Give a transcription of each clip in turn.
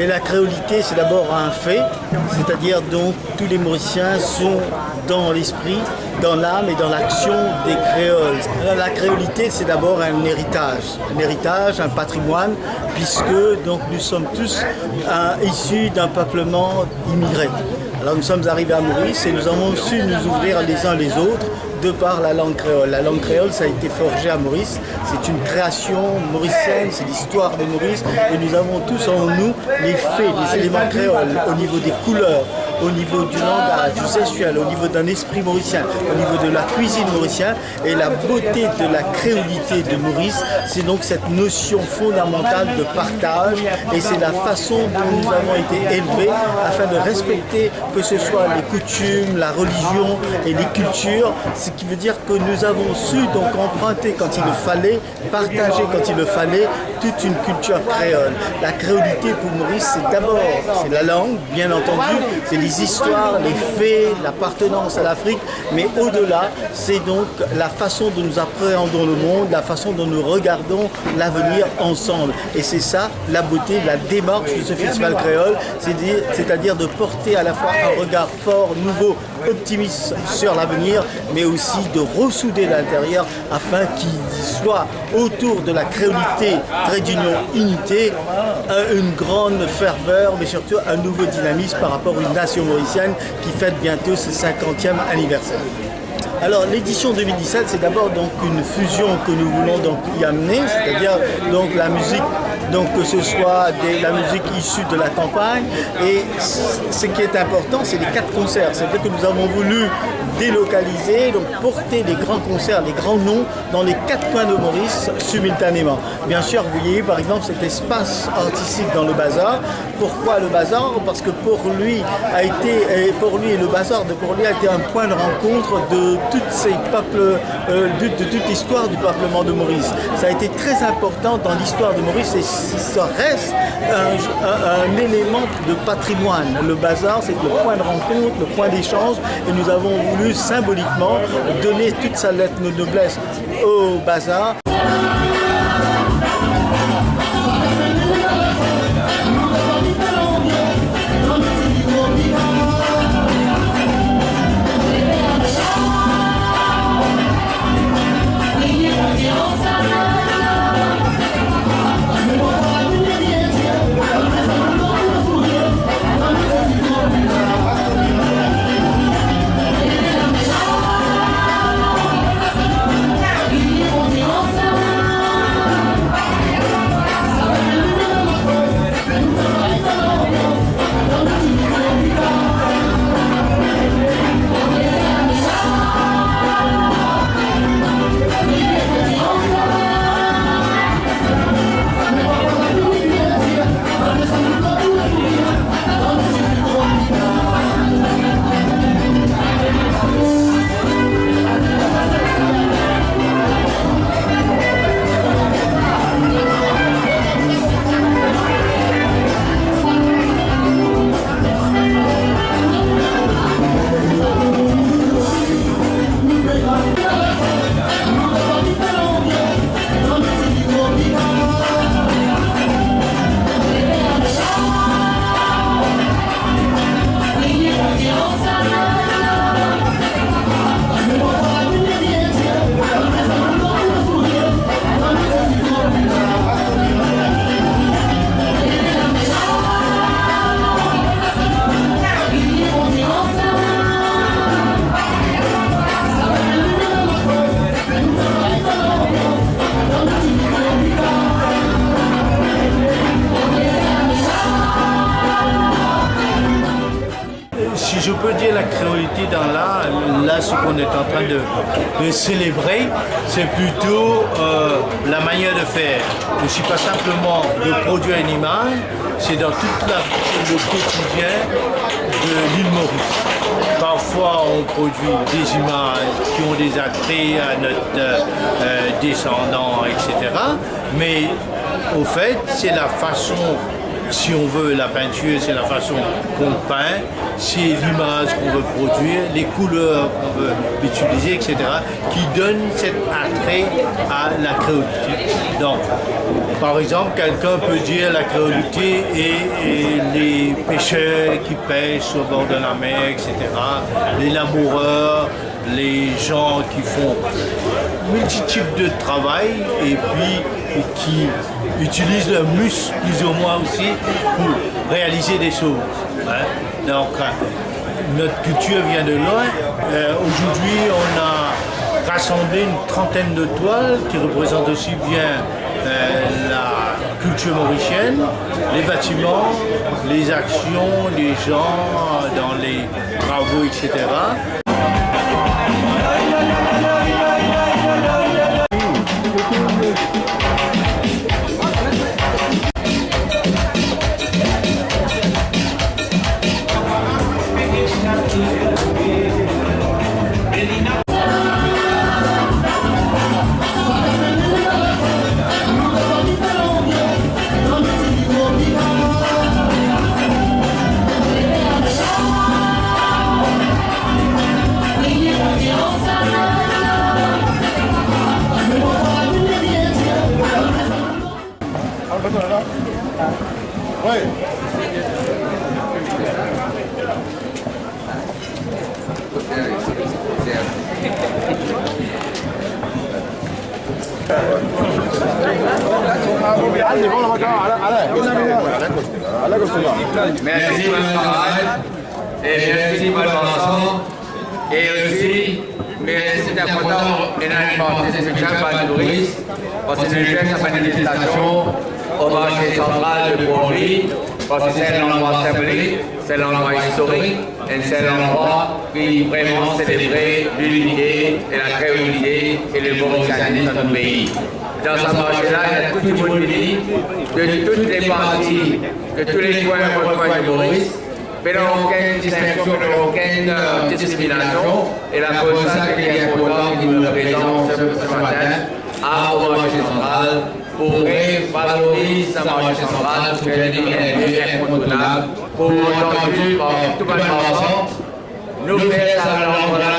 Et la créolité, c'est d'abord un fait, c'est-à-dire donc tous les Mauriciens sont dans l'esprit, dans l'âme et dans l'action des créoles. La créolité, c'est d'abord un héritage, un patrimoine, puisque donc nous sommes tous issus d'un peuplement immigré. Alors nous sommes arrivés à Maurice et nous avons su nous ouvrir les uns les autres de par la langue créole. La langue créole, ça a été forgé à Maurice. C'est une création mauricienne, c'est l'histoire de Maurice. Et nous avons tous en nous les faits, les éléments créoles, au niveau des couleurs, au niveau du langage, du gestuel, au niveau d'un esprit mauricien, au niveau de la cuisine mauricienne. Et la beauté de la créolité de Maurice, c'est donc cette notion fondamentale de partage. Et c'est la façon dont nous avons été élevés afin de respecter que ce soit les coutumes, la religion et les cultures. Ce qui veut dire que nous avons su donc emprunter quand il le fallait, partager quand il le fallait, toute une culture créole. La créolité pour Maurice, c'est d'abord la langue, bien entendu, c'est les histoires, les faits, l'appartenance à l'Afrique, mais au-delà, c'est donc la façon dont nous appréhendons le monde, la façon dont nous regardons l'avenir ensemble. Et c'est ça la beauté, la démarche de ce festival créole, c'est-à-dire de porter à la fois un regard fort, nouveau, optimiste sur l'avenir, mais aussi de ressouder l'intérieur afin qu'il soit autour de la créolité, trait d'union, unité, une grande ferveur, mais surtout un nouveau dynamisme par rapport à une nation mauricienne qui fête bientôt ses 50e anniversaire. Alors l'édition 2017, c'est d'abord donc une fusion que nous voulons donc y amener, c'est-à-dire donc la musique, donc que ce soit la musique issue de la campagne. Et ce qui est important, c'est les 4 concerts. C'est-à-dire que nous avons voulu délocaliser, donc porter les grands concerts, les grands noms dans les 4 coins de Maurice simultanément. Bien sûr, vous voyez par exemple cet espace artistique dans le bazar. Pourquoi le bazar? Parce que pour lui le bazar pour lui a été un point de rencontre de toutes ces peuples, de toute l'histoire du peuplement de Maurice. Ça a été très important dans l'histoire de Maurice et ça reste un élément de patrimoine. Le bazar, c'est le point de rencontre, le point d'échange, et nous avons voulu symboliquement donner toute sa lettre de noblesse au bazar. Je peux dire la créolité dans là ce qu'on est en train de célébrer, c'est plutôt la manière de faire. Je ne suis pas simplement de produire une image, c'est dans tout le quotidien de l'île Maurice. Parfois on produit des images qui ont des attraits à notre descendant, etc. Mais au fait, c'est la façon si on veut, la peinture, c'est la façon qu'on peint, c'est l'image qu'on veut produire, les couleurs qu'on veut utiliser, etc., qui donnent cet attrait à la créolité. Donc, par exemple, quelqu'un peut dire la créolité et les pêcheurs qui pêchent au bord de la mer, etc., les laboureurs, les gens qui font multitudes de travail et puis qui utilisent leur muscle plus ou moins aussi pour réaliser des choses. Hein. Donc notre culture vient de loin. Aujourd'hui, on a rassemblé une trentaine de toiles qui représentent aussi bien la culture mauricienne, les bâtiments, les actions, les gens dans les travaux, etc. Merci, Mme Camarade, et merci, Mme Vincent, et aussi, mais c'est important, et dans une partie spéciale par les touristes, parce que nous faisons sa manifestation au marché central de Bourgogne, parce que c'est un endroit symbolique, c'est un endroit historique, et c'est un endroit qui vraiment célébrait l'unité et la créolité et le mauricianisme dans notre pays. Dans ce marché-là, il y a tout le monde venu, de toutes les parties, de tous les coins de Maurice, mais il n'y a aucune distinction, aucune discrimination. Et la cause ça qui est important qui nous représente ce matin au marché central pour valoriser ce marché central, pour qu'il y ait un incontournable, pour entendu par tout le monde. Nous faisons ça dans l'endroit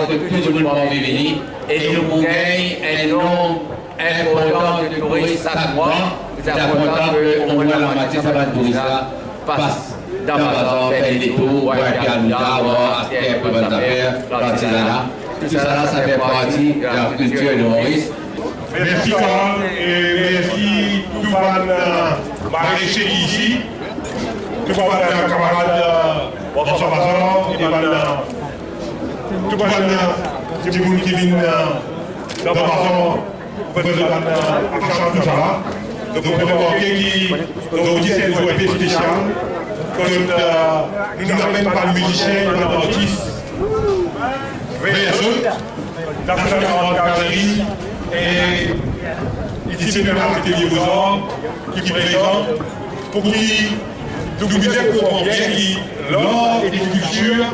que tout le monde peut venir et nous gagnons un nombre important de touristes chaque mois. C'est important qu'au moins la moitié de ces touristes passe dans Mazan, faire des tours, voir un Galouda, voir un peu d'affaires, l'artisanat. Tout ça, ça fait partie de la culture de Maurice. Merci Carole et merci tout le monde maraîcher ici, tout le monde camarade François Mazan, tout le monde qui vient dans Mazan, vous faites action tout ça là. Donc vous pouvez voir qu'aujourd'hui c'est une journée spéciale, quand nous n'amènons pas de musiciens, nous artistes, national en galerie, et ici c'est même l'atelier Beaux-Arts qui présente pour qui nous disons pour bien qui l'art et les cultures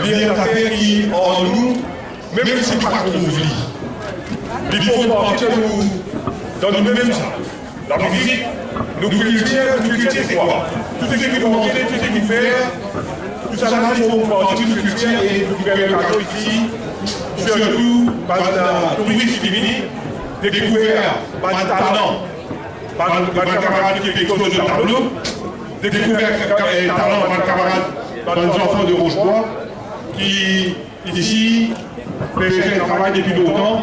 viennent à faire qui en nous, même si ce n'est pas qu'on oublie. Il faut partir dans nous-mêmes ça. La musique, nos cultures, c'est quoi? Tout ce qui nous manque, tout ce qui nous fait, tout ça là, il faut partir de culture et nous faire le cadeau ici, surtout par la tourisme qui vient, découvert par le talent, par le camarade qui fait quelque chose de tableau, découvert le talent par le camarade, par les enfants de Rochebois, qui ici fait un travail depuis longtemps.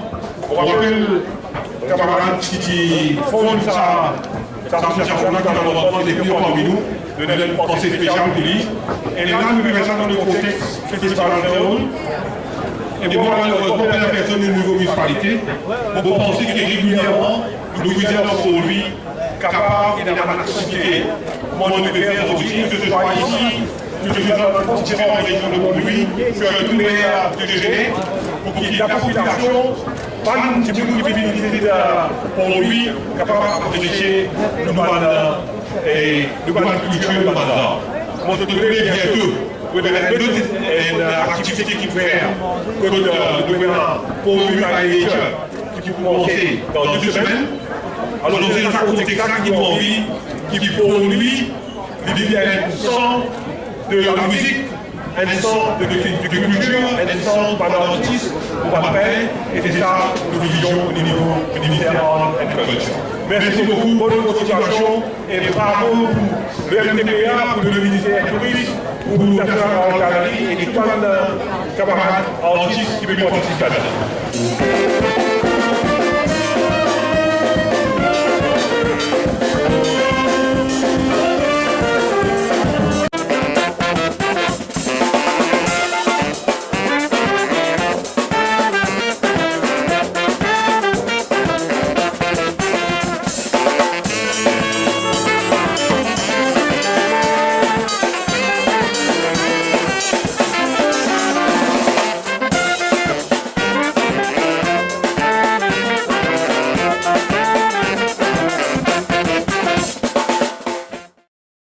On rappelle camarades qui font sa association là dans l'endroit des plus parmi nous, de notre pensée spéciale du livre. Et là, nous mettons ça dans le contexte festival de et moi, malheureusement, la personne d'une nouvelle municipalité, on peut penser que régulièrement, nous réservons pour lui capable et d'avoir l'activité. Comment on devait faire aujourd'hui, que ce soit ici, que ce soit dans différentes régions de Montpellier, sur tous les maires de Genève, pour qu'il y ait la population, pas une petite visibilité pour lui, capable d'apprécier le mandat et le mandat culture de mandat. On se trouve bientôt. Vous devez être une activité qui fait que le gouvernement pour lui qui peut commencer dans 2 semaines. Alors, nous avons un contexte qui a envie qui pour lui, il y a un sang de la musique, un sang de culture, un sang d'artiste pour après, et c'est ça que nous visions au niveau ministère de la culture. Merci beaucoup, bonne continuation et bravo pour le MTPA, pour le ministère du Tourisme, pour l'Affaire en galerie et tout un camarade artiste qui veut participer à ça.